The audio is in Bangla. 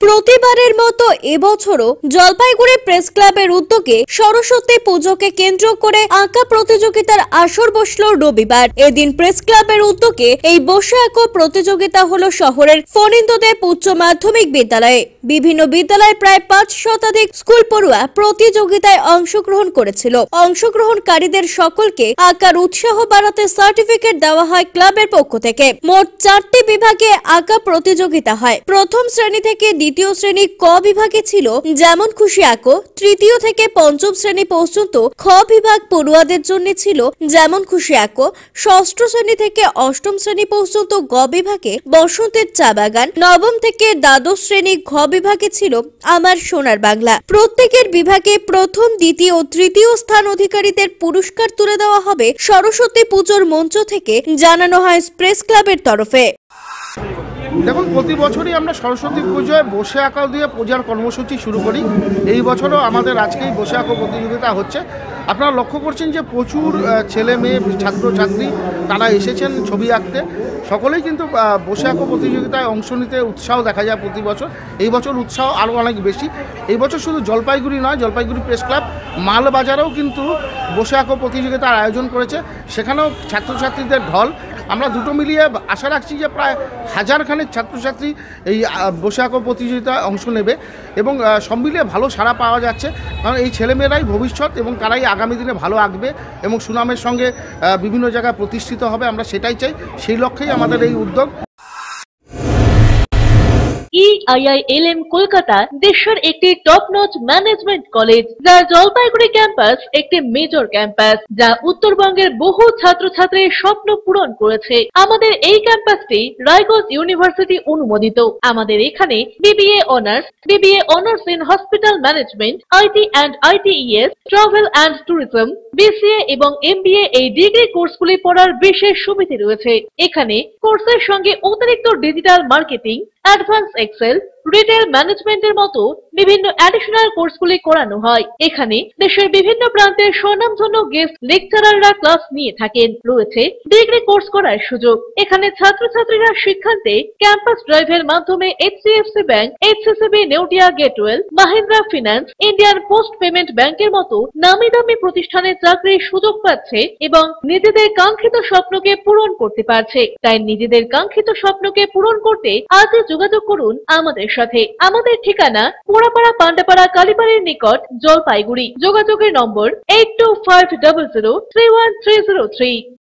প্রতিবারের মতো এবছরও জলপাইগুড়ি প্রেস ক্লাবের উদ্যোগে সরস্বতী পুজোকে কেন্দ্র করে আঁকা প্রতিযোগিতার আসর বসল রবিবার। এদিন প্রেস ক্লাবের উদ্যোগে এই বসে আঁকো প্রতিযোগিতা হলো শহরের ফণীন্দ্রদেব উচ্চ মাধ্যমিক বিদ্যালয়ে। বিভিন্ন বিদ্যালয়ে প্রায় 5 শতাধিক স্কুল পড়ুয়া প্রতিযোগিতায় অংশগ্রহণ করেছিল। অংশগ্রহণকারীদের সকলকে আঁকার উৎসাহ বাড়াতে সার্টিফিকেট দেওয়া হয় ক্লাবের পক্ষ থেকে। মোট 4টি বিভাগে আঁকা প্রতিযোগিতা হয়। প্রথম শ্রেণী থেকে দ্বিতীয় শ্রেণী ক বিভাগে ছিল যেমন খুশি আঁকো, তৃতীয় থেকে পঞ্চম শ্রেণী পর্যন্ত খ বিভাগ পড়ুয়াদের জন্য ছিল যেমন খুশি আঁকো, ষষ্ঠ শ্রেণী থেকে অষ্টম শ্রেণী পর্যন্ত গ বিভাগে বসন্তের চা বাগান, নবম থেকে দ্বাদশ শ্রেণী ঘ বিভাগে ছিল আমার সোনার বাংলা। প্রত্যেকের বিভাগে প্রথম, দ্বিতীয় ও তৃতীয় স্থান অধিকারীদের পুরস্কার তুলে দেওয়া হবে সরস্বতী পুজোর মঞ্চ থেকে, জানানো হয় প্রেস ক্লাবের তরফে। দেখুন, প্রতি বছরই আমরা সরস্বতী পুজোয় বসে আঁকা দিয়ে পূজার কর্মসূচি শুরু করি। এই বছরও আমাদের আজকেই বসে আঁকো প্রতিযোগিতা হচ্ছে। আপনারা লক্ষ্য করছেন যে প্রচুর ছেলে মেয়ে ছাত্রছাত্রী তারা এসেছেন ছবি আঁকতে। সকলেই কিন্তু বসে আঁকো প্রতিযোগিতায় অংশ নিতে উৎসাহ দেখা যায় প্রতি বছর। এই বছর উৎসাহ আরও অনেক বেশি। এই বছর শুধু জলপাইগুড়ি নয়, জলপাইগুড়ি প্রেস ক্লাব মালবাজারেও কিন্তু বসে আঁকো প্রতিযোগিতার আয়োজন করেছে। সেখানেও ছাত্রছাত্রীদের ঢল। আমরা দুটো মিলিয়ে আশা রাখছি যে প্রায় 1000 খানেক ছাত্রছাত্রী এই বসে আঁকো প্রতিযোগিতায় অংশ নেবে এবং সব মিলিয়ে ভালো সাড়া পাওয়া যাচ্ছে। কারণ এই ছেলেমেয়েরাই ভবিষ্যৎ এবং তারাই আগামী দিনে ভালো আঁকবে এবং সুনামের সঙ্গে বিভিন্ন জায়গায় প্রতিষ্ঠিত হবে। আমরা সেটাই চাই, সেই লক্ষ্যেই আমাদের এই উদ্যোগ। EIILM কলকাতা দেশের একটি টপ নচ ম্যানেজমেন্ট কলেজ, যার জলপাইগুড়ি ক্যাম্পাস একটি মেজর ক্যাম্পাস, যা উত্তরবঙ্গের বহু ছাত্রছাত্রীর স্বপ্ন পূরণ করেছে। আমাদের এই ক্যাম্পাসটি রায়গঞ্জ ইউনিভার্সিটি অনুমোদিত। আমাদের এখানে BBA honours in hospital management, IT and ITES, travel and tourism, BCA এবং MBA এই ডিগ্রি কোর্সগুলি পড়ার বিশেষ সুবিধা রয়েছে। এখানে কোর্সের সঙ্গে অতিরিক্ত digital marketing, advance Excel, retail ম্যানেজমেন্টের মতো বিভিন্ন অ্যাডিশনাল কোর্সগুলি করানো হয়। এখানে দেশের বিভিন্ন প্রান্তের স্বনামধন্য গেস্ট লেকচারাররা ক্লাস নিয়ে থাকেন। রয়েছে ডিগ্রি কোর্স করার সুযোগ। এখানে ছাত্রছাত্রীরা শিক্ষান্তে ক্যাম্পাস ড্রাইভের মাধ্যমে HCFC bank, HCCB Neotia Getwell, Mahindra finance, Indian post payment ব্যাংকের মতো নামি দামি প্রতিষ্ঠানে চাকরির সুযোগ পাচ্ছে এবং নিজেদের কাঙ্ক্ষিত স্বপ্নকে পূরণ করতে পারছে। তাই নিজেদের কাঙ্ক্ষিত স্বপ্নকে পূরণ করতে আজই যোগাযোগ করুন আমাদের সাথে। আমাদের ঠিকানা পোড়াপাড়া পান্ডাপাড়া কালীবাড়ির নিকট, জলপাইগুড়ি। যোগাযোগের নম্বর 8250031303।